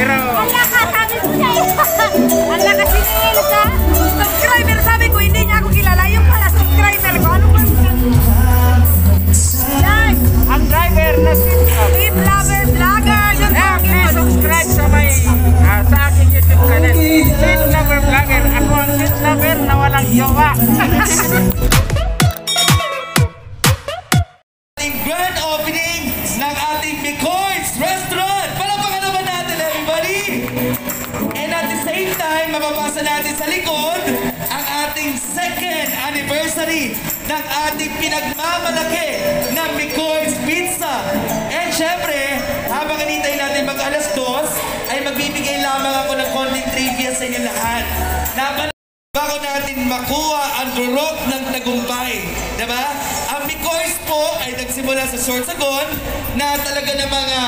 Pero... Ala ka, sabi ko siya. Ala ka, siningil ka. Subscriber, sabi ko, hindi niya ako kilala. Yung pala, subscriber ko. Ano ba? Yan. Ang driver na Speed Lover Vlogger. please subscribe sa sa aking YouTube channel. Speed Lover Vlogger. Ako ang Speed Lover na walang jowa. Grand opening ng ating Mikoy's Restaurant! Palapakan naman natin, everybody! And at the same time, mababasa natin sa likod ang ating second anniversary ng ating pinagmamalaki na Mikoy's Pizza. And syempre, habang hinintay natin mag-alas 2, ay magbibigay lamang ako ng konting trivia sa inyo lahat. Bago natin makuha ang durok ng tagumpay, diba? Ang Mikoy's po ay nagsimula sa Sorsogon na talaga na mga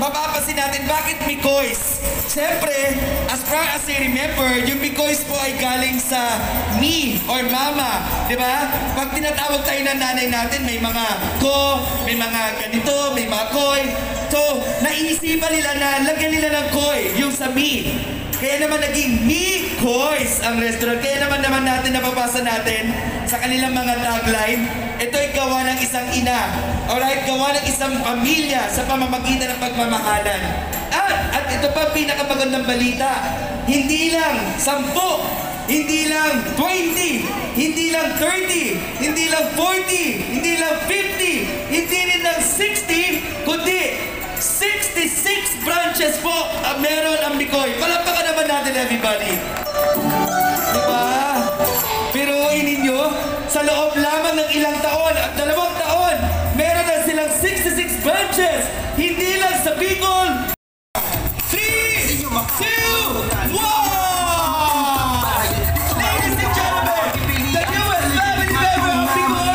mapapansin natin bakit Mikoy's. Siyempre, as far as I remember, yung Mikoy's po ay galing sa me or mama, diba? Pag tinatawag tayo ng nanay natin, may mga ko, may mga ganito, may mga koy. So, naiisipan nila na lagyan nila ng koy, yung sa me. Kaya naman naging Mikoy's ang restaurant. Kaya naman natin napapasa natin sa kanilang mga tagline. Ito ay gawa ng isang ina. Alright, gawa ng isang pamilya sa pamamagitan ng pagmamahalan. At ito pa pinakamagandang balita. Hindi lang 10, hindi lang 20, hindi lang 30, hindi lang 40, hindi lang 50, hindi rin lang 60, kundi 66 branches po ang meron ang Mikoy. Palapakan naman natin, everybody. Diba? Pero ninyo, sa loob lamang ng ilang taon at 2 taon, meron na silang 66 branches. Hindi lang sa Bicol. 3, 2, 1! Ladies and gentlemen, the newest family member of Bicol.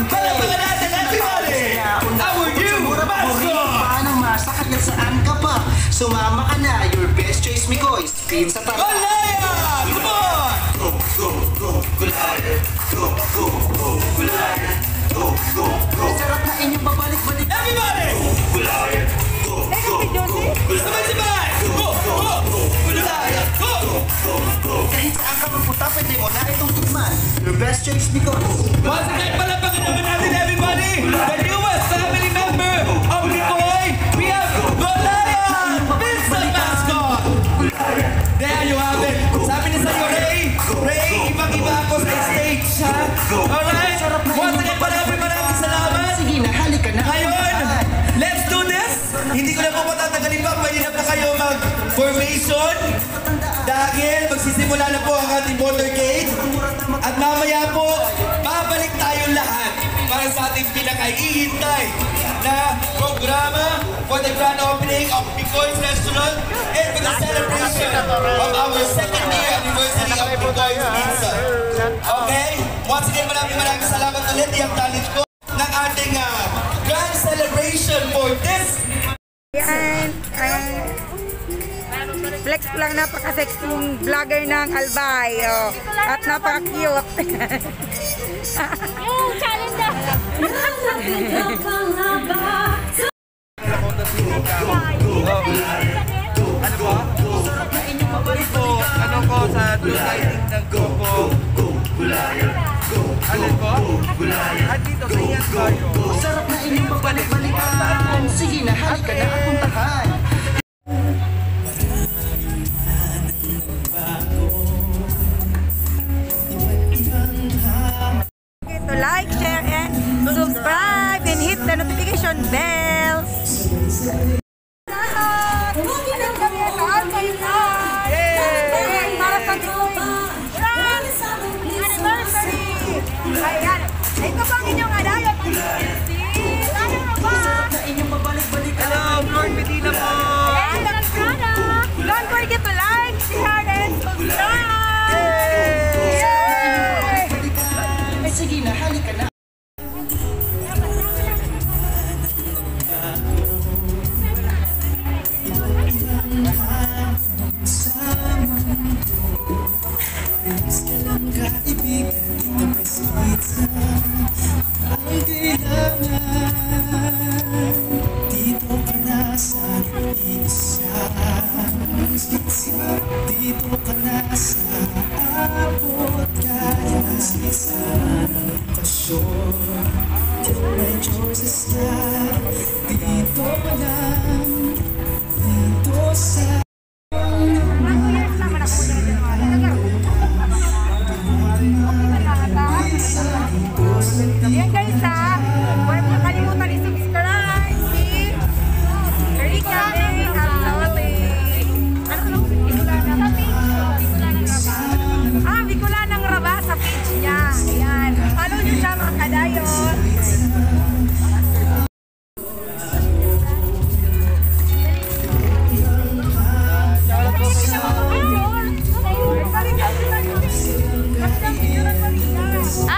Palapakan natin, everybody. Our new mascot. Saan ka pa? Sumama ka na, your best choice, Mikoy's Pizza para... Gulaya! Come on! Go, go, go, Gulaya! Go, go, go, Gulaya! Go, go, go! Sarap na inyong babalik-balik! Everybody! Gulaya! Go, go, go, Gulaya! Sabay-sabay! Go, go, go! Gulaya! Go, go, go! Kahit saan ka magpunta, pwede mo na itong tikman. Your best choice, Mikoy's. Once again, palapakan naman natin, everybody! The newest family member of Mikoy! We have Gulaya! Pizza mascot! There you have it! Sabi niya sa'yo, Ray, ibang-iba ako sa stage, ha? Alright? Once again, maraming salamat! Sige na, halika na. Ngayon, let's do this! Hindi ko na po matatagalin pa, pwede na po kayo mag-formation dahil magsisimula na po ang ating motorcade at mamaya po, babalik tayong lahat para sa ating pinakaihintay na programa for the grand opening of Mikoy's Restaurant and for the celebration of our second year anniversary of Mikoy's Pizza. Okay? Once again, maraming salamat ulit. Yung talent ko ng ating grand celebration for this. Yan. Flex ko lang, napaka-sexy vlogger ng Albay. Oh. At napaka-cute. Yung challenge na. Ano ba? Ano ko sa lighting ng grupo? Ano ko? At dito sa iyan tayo. Sarap na inyong babalik-balikan. Sige na, halika na at puntahan. To like, share, and subscribe and hit the notification bell. Para sa anniversary! Ayan! Ito po ang inyong adayan. Ano na ba? Sarap na inyong babalik-balikan. Hello, Lord Medina po! And ang product! Don't forget to like, share, and subscribe! Sige na, halika na. Ang kailangan dito ka na Dito ka na sa abot kaya sa okasyon. My choice is not dito lang, dito sa Ayan guys ha, huwag mo kalimutan i-subscribe si Erika May Absawate. Bicolanang Raba sa page niya. Ayan, follow nyo siya mga kadayon.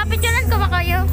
Picturean ko ba kayo?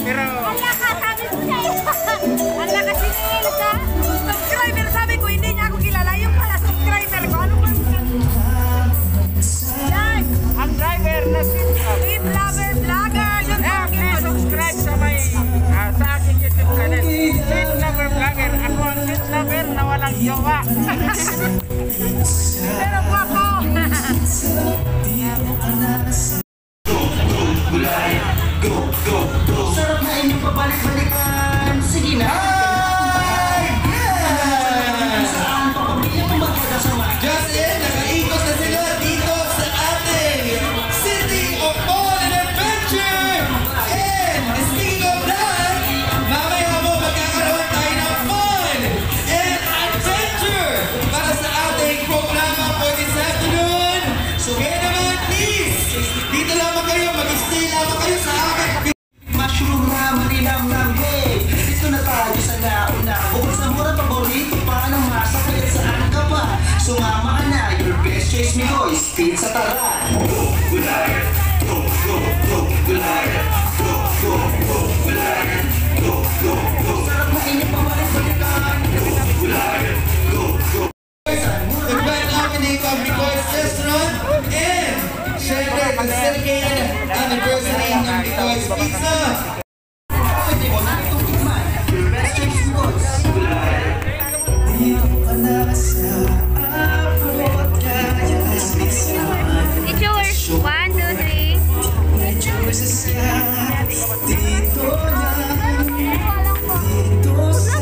Pero Ala kasi nila sa subscriber, sabi ko hindi niya ako kilala, yung pala subscriber ko. Ano ba? Yan, ang driver na Team Lover Vlogger, yun po. please subscribe sa may sa aking YouTube channel. Street Lover Vlogger. Ako ang street lover na walang jowa. Pero po ako. Sarap na inyong pabalik-balikan. Sige na. Saan pa pamilya kung magkakasama? Just in, nakaikot na sila dito sa ating City of Fun and Adventure! And speaking of that, mamaya mo magkakaroon tayo ng fun and adventure para sa ating programa for this afternoon. So kaya naman, please, dito lamang kayo, mag-stay lamang kayo sa aking Mushroom na malinam ng hey. Dito na tayo sa nauna. Bukod sa mura paborito pa ng masa, kaya saan ka pa? Sumama ka na, your best choice me boys. Pizza tara. Go, Goliath. Go, go, go, Goliath. Go, go, go, Goliath. Go, go, go. Sarap na inyong pabalik-balikan. Go, Goliath. Go, go. the grand opening of Bicoy's Restaurant and syempre the second anniversary ng Bicoy's Pizza. Pwede mo na itong tikman. Your best choice me boys. Dito ka na sa abot kaya It's yours. 1, 2, 3. my choice is not dito lang, dito sa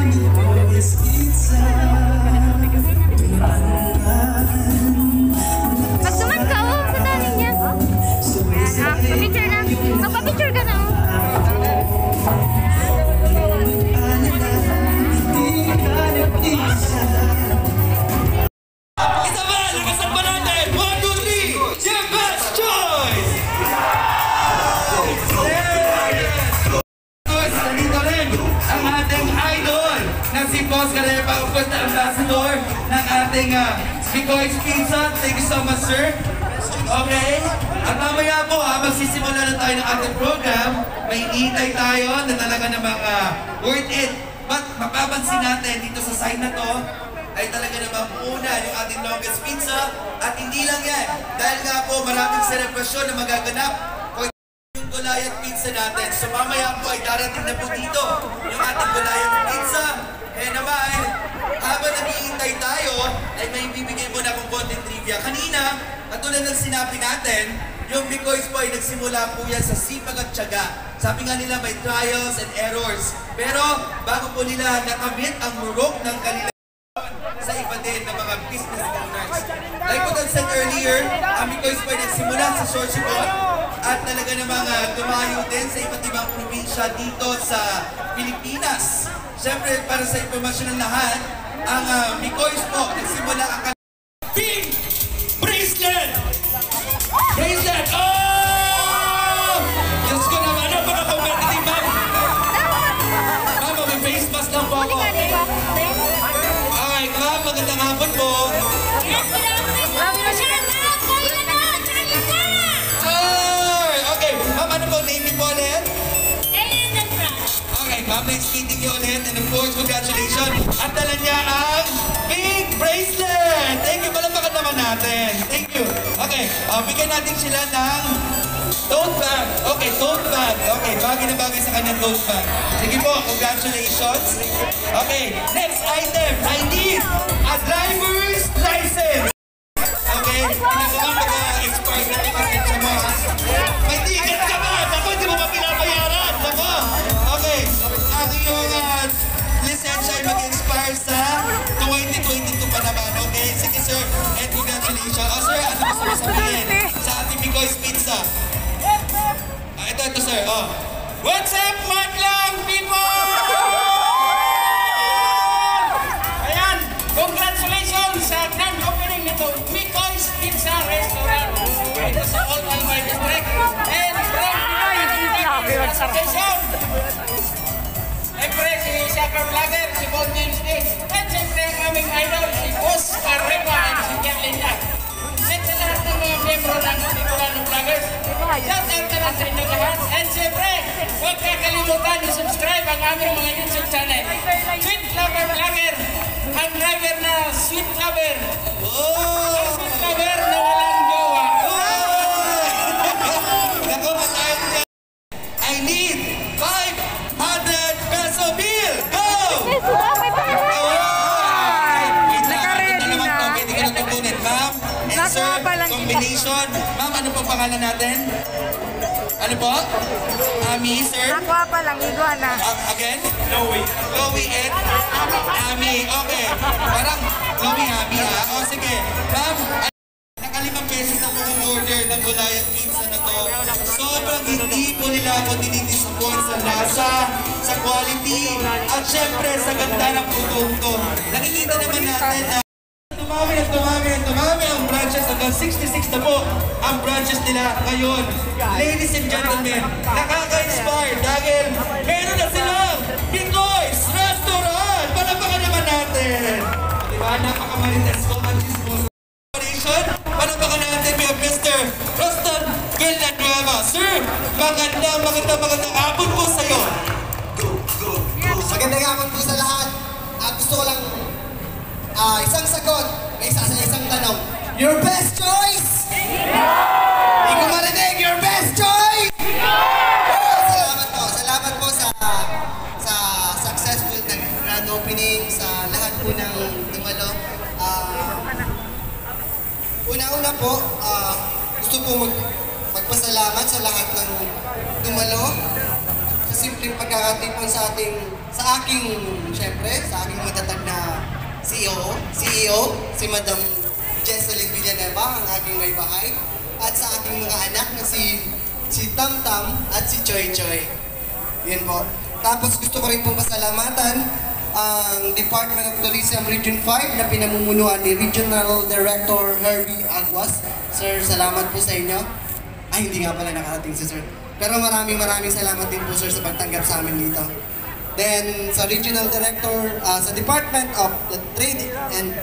Bicoy's Pizza. Magsumat ka, oh. Sa dami niya. Pa-picture na. Magpa-picture ka na, oh. Isa ba? Lakasan pa natin! 1, 2, 3! Your best choice! Nandito rin ang ating idol na si Boss Galepa, of course, na ambassador ng ating Bicoy's Pizza. Thank you so much, sir. Okay? At mamaya po, magsisimula na tayo ng ating program. May itay tayo na talaga namang worth it. But mapapansin natin dito sa side na to, ay talaga namang una yung ating longest pizza. At hindi lang yan, dahil nga po maraming selebrasyon na magaganap for yung Goliath Pizza natin. So mamaya po ay darating na po dito yung ating Gulayan Pizza. Kaya naman, habang naghihintay tayo, ay may bibigay mo na akong konting trivia. Kanina, katulad ng sinabi natin, yung Mikoys po ay nagsimula po yan sa sipag at tiyaga. Sabi nga nila may trials and errors. Pero bago po nila nakamit ang murok ng kanilang sa iba din ng mga business owners. Like what I said earlier, ang Mikoys po ay nagsimula sa Sorsogon at talaga namang tumayo din sa iba't ibang probinsya dito sa Pilipinas. Siyempre, para sa impormasyon ng lahat, ang Mikoys po nagsimula ang Pink bracelet! Bracelet! Oh! Diyos ko naman, napaka-competitive, ma'am. Ma'am, may face mask lang po ako. Okay, ma'am, magandang hapon po. Okay, ma'am, ano po, name niyo po ulit? Okay, ma'am, nice meeting you ulit. And of course, congratulations. At dala niya ang pink bracelet. Thank you, palapakan naman natin. Thank you. Okay, bigyan natin sila ng tote bag. Okay, tote bag. Okay, bagay na bagay sa kanyang tote bag. Sige po, congratulations. Okay, next item. I need a driver's license. Okay, pinagawa mag-expired na ticket sa mga. May ticket ka ba? Ako, hindi mo ba pinabayaran? Ako. Okay, ang iyong lisensya ay mag-expire sa 2022 pa naman. Okay, sige sir, and congratulations. Oh sir, ano gusto mo sabihin sa ating Mikoys Pizza? Ito sir, oh. What's up, Madlang people? Ayan, congratulations sa grand opening nito, Mikoys Pizza Restaurant. Ito sa All Albay District. And congratulations! Siyempre, si Shaka Vlogger, si Bon James D. At siyempre, ang aming idol, si Boss Carrepa at si Jack Linda. At sa lahat ng mga membro ng Bicolano Vloggers, shout out na lang sa inyo lahat. And siyempre, huwag kakalimutan i-subscribe ang aming mga YouTube channel. Sweet Lover Vlogger, ang vlogger na Sweet Lover. Ang Sweet Lover na walang jowa. Naku, matayang dyan. I need 500 peso bill! Go! Pwede ka na tutunin, ma'am. And sir, combination. Ma'am, ano po pangalan natin? Ano po? Ami, sir? Aqua pa lang, iguana. Again? Chloe. Chloe and Ami. Okay. Parang Chloe, Ami, ha? O, sige. Ma'am, nakalimang beses na po order ng Gulayan Pizza na to. Sobrang hindi po nila ako dinidisappoint sa lasa, sa quality, at syempre sa ganda ng produkto. Nakikita naman natin na tumami ang branches hanggang 66 na po ang branches nila ngayon. Ladies and gentlemen, nakaka-inspire dahil meron na silang Mikoys Restaurant! Palapakan naman natin! Diba? Napaka-marites ko ang chismoso. Palapakan natin may Mr. Rostan Villanueva. Sir, magandang hapon po sa'yo. Magandang hapon po sa lahat. Gusto ko lang isang sagot, may isa sa isang tanong. Your best choice? Hindi ko marinig, your best choice? Salamat po sa successful na grand opening sa lahat po ng Dumalo. Una-una po, gusto po magpasalamat sa lahat ng Dumalo sa simpleng pagkakatipon sa aking matatag na CEO, si Madam Jesseline Villanueva, ang aking may bahay, at sa aking mga anak na si Tam Tam at si Choy Choy. Yun po. Tapos gusto ko rin pong pasalamatan ang Department of Tourism Region 5 na pinamumunuan ni Regional Director Herbie Aguas. Sir, salamat po sa inyo. Ay, hindi nga pala nakarating si Sir. Pero maraming salamat din po Sir sa pagtanggap sa amin dito. Then, sa Regional Director, sa Department of the Trade and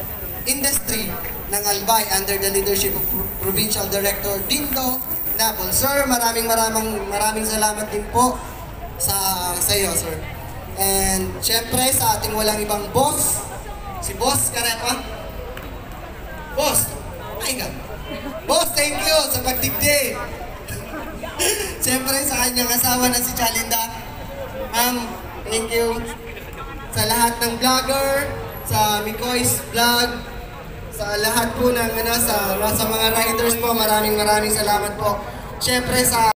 Industry ng Albay under the leadership of Provincial Director Dindo Nabol. Sir, maraming salamat din po sa iyo, sir. And syempre, sa ating walang ibang boss, si Boss Carrepa. Boss, Boss, thank you sa pagdigdi. Syempre, sa kanyang asawa na si Chalinda. Thank you sa lahat ng vlogger, sa Mikoy's Vlog, sa lahat po ng sa mga riders po, maraming salamat po. Siyempre sa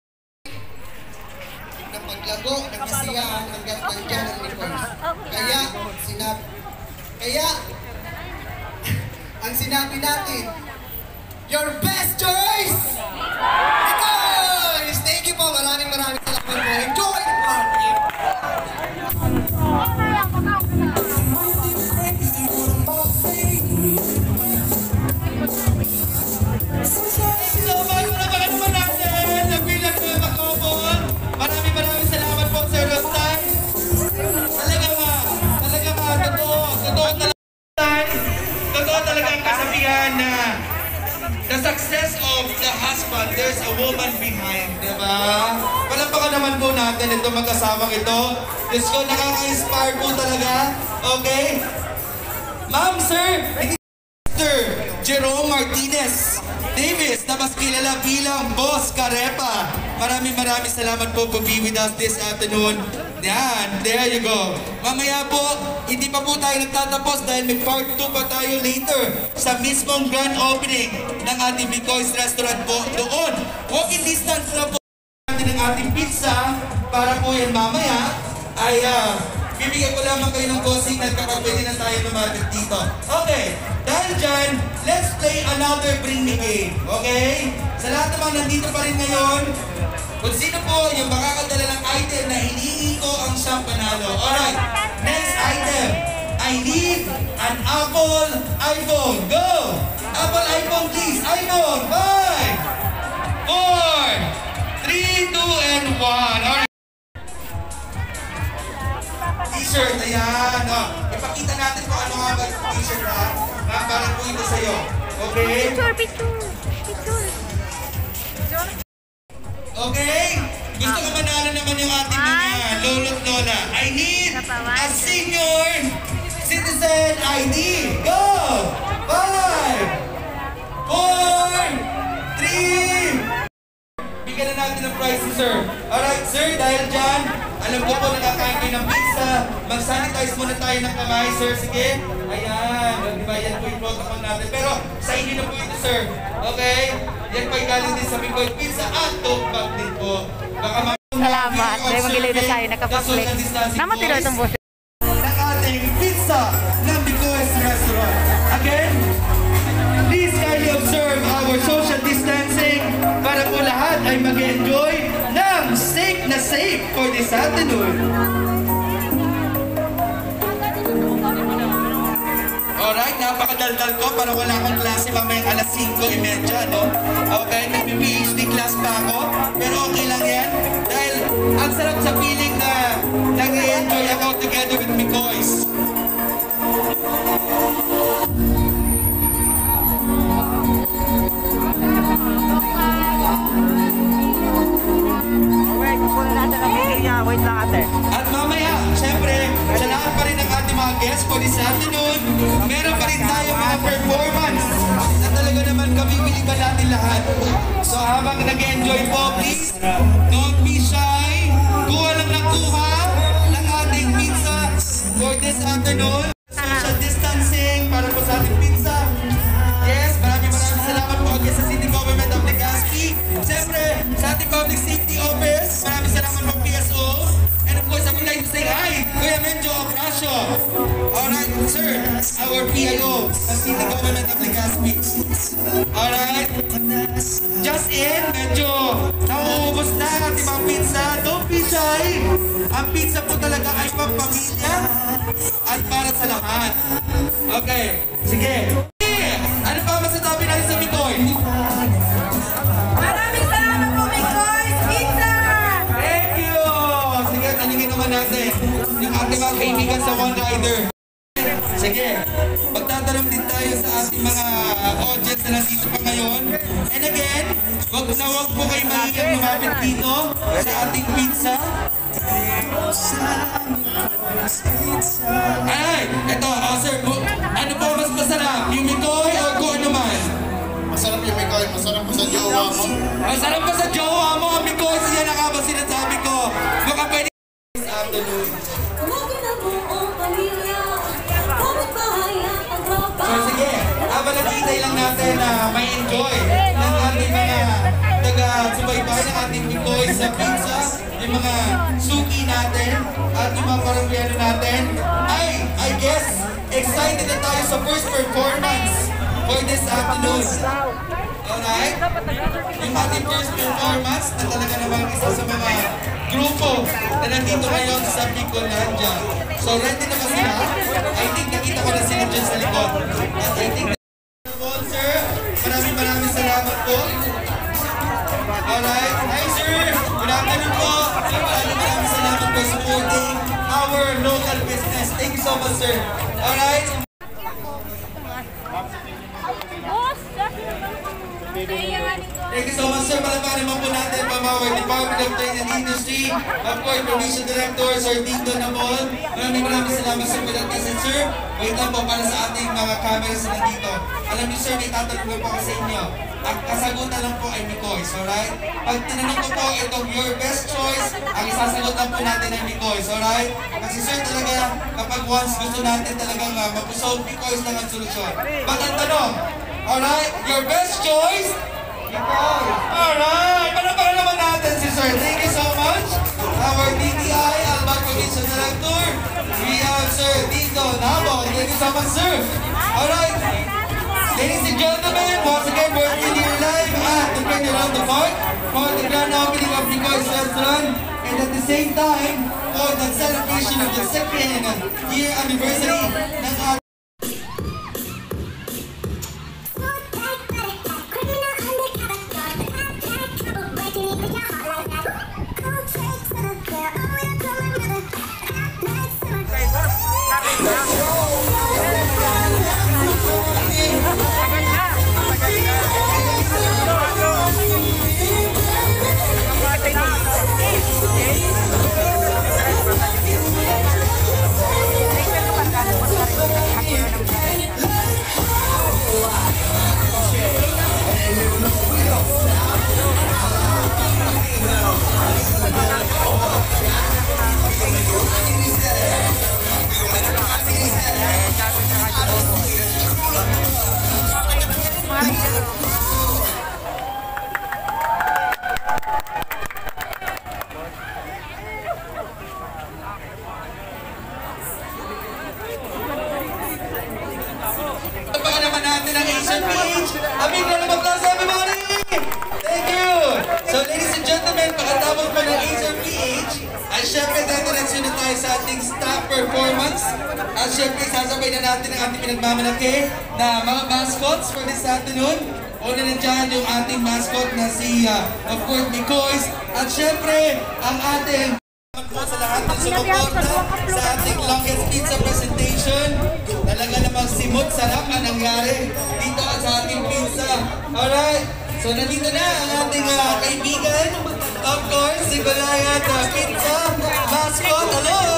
paglago, ng kasiyahan hanggang nandiyan ang Mikoy's. Kaya, ang sinabi natin, your best choice! Mikoy's! Thank you po, maraming salamat po. Enjoy the party! So, bago na baka naman natin, nabilang na makobon. Maraming salamat po, Sir Rostay. Totoo talaga ang kasabihan na the success of the husband, there's a woman behind, di ba? Palampakan naman po natin itong mag-asawang ito. Diyos ko, nakaka-inspire po talaga. Okay? Ma'am, sir, Mr. Jerome Martinez Davis, na mas kilala bilang Boss Carepa. Maraming salamat po for being with us this afternoon. Yan, there you go. Mamaya po, hindi pa po tayo nagtatapos dahil may part 2 pa tayo later sa mismong grand opening ng ating Mikoy's Restaurant po doon. Walking distance na po natin ang ating pizza para po yan mamaya ay bibigyan ko lamang kayo ng bossing at kapag pwede na tayo lumapit dito. Okay, dahil dyan, let's play another Bring Me game. Okay? Sa lahat naman nandito pa rin ngayon, kung sino po yung makakadala ng item na hinihingi ko ang siyang panalo. Alright, next item. I need an Apple iPhone. Go! Apple iPhone please. iPhone. 5, 4, 3, 2, and 1. Alright. T-shirt, ayan. Ipakita natin kung ano nga ba yung t-shirt na para po ito sa'yo. Okay? Picture. Okay? Gusto ko manalo naman yung ating mga lolo't lola. I need a senior citizen ID. Go! 5, 4, 3. Bigyan na natin ng prize si sir. Alright sir, dahil dyan, alam ko po nakakain kayo ng pizza. Mag-sanitize muna tayo ng kamay, sir. Sige. Ayan. Diba, yan po yung protocol natin. Pero sa inyo na po ito, sir. Okay? Yan po yung galing din sa Mikoy Pizza at tote bag din po. Baka Salamat. Dahil magilay na tayo nakapag-flex. Namatira itong boss. Ng ating pizza ng Mikoy's Restaurant. Again, please kindly observe our social distancing para po lahat ay mag-enjoy ng safe for this afternoon. Alright, napakadaldal ko para wala akong klase mamayang alas 5:30, no? Okay, nag-PhD class pa ako, pero okay lang yan. Dahil ang sarap sa feeling na nag-enjoy ako together with Mikoy's. Wait lang ate. At mamaya, syempre, sa lahat pa rin ng ating mga guests for this afternoon, meron pa rin tayo mga performance na talaga naman kabibiligan natin lahat. So habang nag-enjoy po, please, don't be shy. Kuha lang ng kuha ng ating pizza for this afternoon. Social distancing para po sa ating pizza. Yes, maraming salamat po again sa City Government of Legazpi. Siyempre, sa ating Public Safety Office, maraming salamat po PSO. And of course, I would like to say hi, Kuya Menjo Obrasio. Alright, sir, our PIO ng City Government of Legazpi. Alright, just in, medyo nauubos na ang ating mga pizza. Don't be shy. Ang pizza po talaga ay pampamilya at para sa lahat. Okay, sige. Ano pa masasabi natin sa Mikoy? Maraming salamat po, Mikoy's Pizza! Thank you! Sige, taningin naman natin yung ating mga kaibigan sa One Rider. Sige, magtatanong din tayo sa ating mga audience na nandito pa ngayon. And again, wag po kayo mahigang lumapit dito sa ating pizza. Ay, eto, sir, ano po mas masarap? Yung Mikoy o kung ano man? Masarap yung Mikoy, masarap po sa jowa mo. Masarap pa sa jowa mo, Mikoy, siya na ka ba sinasabi ko? Baka pwede afternoon. So sige, habang naghihintay lang natin na may enjoy ng ating mga taga-subaybay ng ating Mikoy sa pizza, yung mga suki natin at yung mga Colombiano natin, I guess, excited na tayo sa first performance for this afternoon. Alright? Yung ating first performance na talaga namang isa sa mga grupo na nandito ngayon sa Picolandia. So ready na ba sila? I think nakita ko na sila dyan sa likod. At I think sir, maraming salamat po. Alright, hi sir, good afternoon po. Maraming salamat for supporting our local business. Thank you so much sir. Alright. Thank you so much sir. Palamarin naman po natin from our Department of Trade and Industry, of course, Provincial Director, Sir Dito Namol. Maraming salamat sir for that message sir. Wait lang po para sa ating mga cameras na nandito. Alam niyo sir, may tatanong lang po ako sa inyo. Ang kasagutan lang po ay Mikoy's, alright? Pag tinanong ko po itong your best choice, ang isasagot lang po natin ay Mikoy's, alright? Kasi sir talaga, kapag once gusto natin talagang mag-solve, Mikoy's lang ang solusyon. Ba't ang tanong? Alright, your best choice? Mikoy. Alright, panapakan naman natin si sir. Thank you so much. Our DTI, Alban Provincial Director. We have Sir Dito Nabo. Thank you so much sir. Alright. Ladies and gentlemen, once again, we're still here live at the Friend Around the Park for the grand opening of Mikoy's Restaurant, and at the same time, for the celebration of the second year anniversary ng ating at syempre, sasabay na natin ang ating pinagmamalaki na mga mascots for this afternoon. Una nandiyan yung ating mascot na si, of course, Mikoy's. At syempre, ang ating po sa lahat ng sumuporta sa ating longest pizza presentation. Talaga namang simot sarap ang nangyari dito at sa ating pizza. Alright, so nandito na ang ating kaibigan. Of course, si Goliath Pizza mascot. Hello!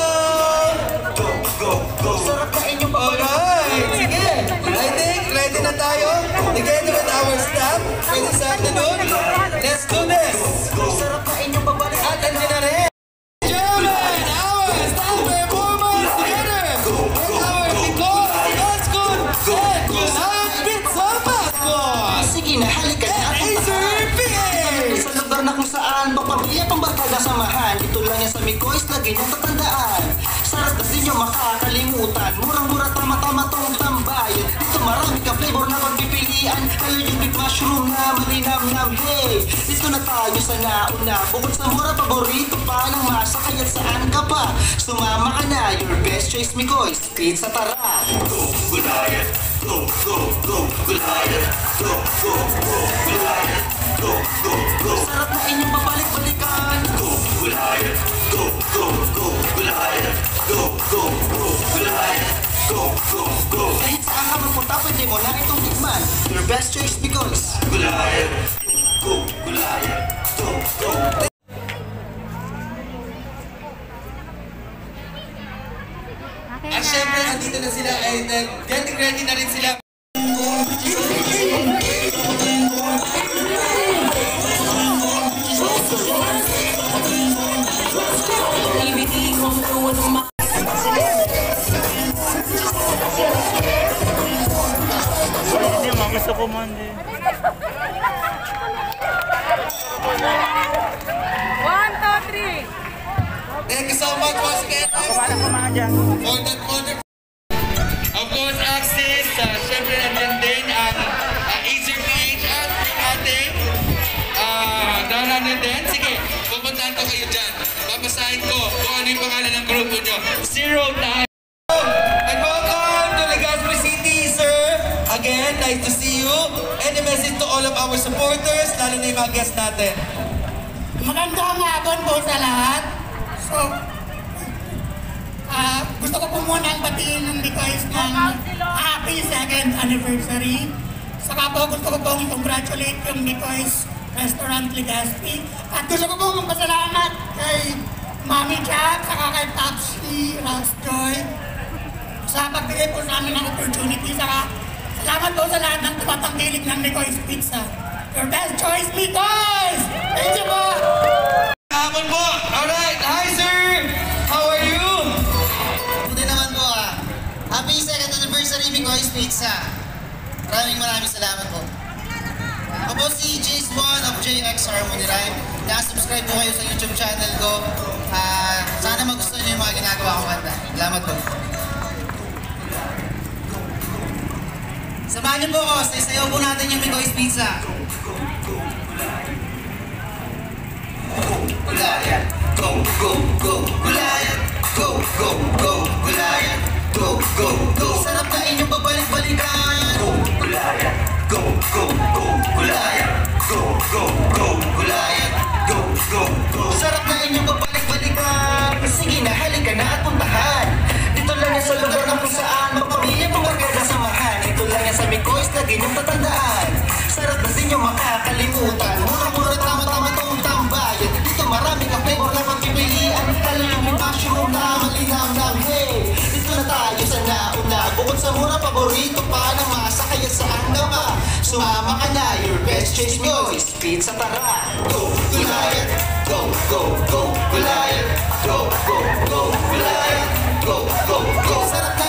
Alright, sige. I think ready na tayo together with our staff for this afternoon. Let's do this. At andyan na rin. Gentlemen, our staff performance together with our Mikoy mascot and Goliath Pizza mascot. Sige na, halika na. Acer PH! Sa lugar na kung saan magpapilya pang barkada samahan. Ito lang yan sa Mikoy's, lagi niyong tatandaan. Sarap na din yung makakalimutan. Murang-mura, tama-tama tong tambay. Dito marami ka flavor na pagpipilian. Kaya yung big mushroom na malinam-nam. Hey, dito na tayo sa nauna. Bukod sa mura, paborito pa ng masa. Kaya't saan ka pa? Sumama ka na. Your best choice, Mikoy's Pizza, tara. Go, Goliath. Go, go, go, Goliath. Go, go, go, Goliath. Go, go, go. Sarap na inyong babalik-balikan. Go, Goliath. Go, go, go, Goliath. Go, go, go, Goliath. Go, go, go. Kahit saan ka magpunta, pwede mo na itong tikman. Your best choice, Mikoy's Goliath. Go, Goliath. Go, go. At syempre, andito na sila ay getting ready na rin sila. Ibigay ko Gusto ko man din. 1, 2, 3. Thank you so much once again Kumala ko mga dyan. for that wonderful. Of course, Axis, syempre nandiyan din ang Easier PH at ating nandiyan din. Sige, pupuntahan ko kayo dyan. Babasahin ko kung ano yung pangalan ng grupo nyo. 09. And welcome to Legazpi City, sir. Again, nice to see you. Any message to all of our supporters, lalo na yung mga guests natin? Magandang hapon po sa lahat. So, gusto ko po munang batiin ng Bikoys ng happy 2nd anniversary. Saka po gusto ko pong congratulate yung Bikoys Restaurant Legazpi. At gusto ko pong magpasalamat kay Mami Jack, saka kay Papsi, Ross Joy, sa pagbigay po sa amin ng opportunity. Saka salamat po sa lahat ng tumatangkilik ng Bikoys Pizza. Your best choice, Bikoys! Thank you po! Hapon po! Alright! Hi, sir! How are you? Buti naman po Happy 2nd anniversary Bikoys Pizza. Maraming salamat po. Ako po si Jace1 of JX Harmony Rhyme. Nakasubscribe po kayo sa YouTube channel ko. Sana magustuhan niyo yung mga ginagawa kong kanta. Salamat po. Samahan niyo po ako. Sayaw po natin yung Bikoys Pizza. Gulayan, go, go, go, Gulayan, go, go, go, Gulayan, go, go, go. Sarap na inyong babalik-balikan. Go, Gulayan, go, go, go, Gulayan, go, go, go, Gulayan, go, go, go. Sarap na inyong babalik-balikan. Sige na, halika na at puntahan. Dito lang yan sa lugar na kung saan magpamilya pong magkakasamahan. Dito lang yan sa Bikoys na di nyo tatandaan. Sarap na di nyo makakalimutan. Mura-mura tama-tama tong tambayan. Dito maraming ang flavor na pagpipilian. Talagang yung mushroom na malinaw ng hey. Dito na tayo sa nauna. Bukod sa mura, paborito pa ng masa. Kaya saan ka ba? Sumama ka na. Your best choice Bikoys Pizza, tara. Go, Gulayan. Go, go, go, Gulayan. Go, go, go, Gulayan. Go, go, go. Sarap na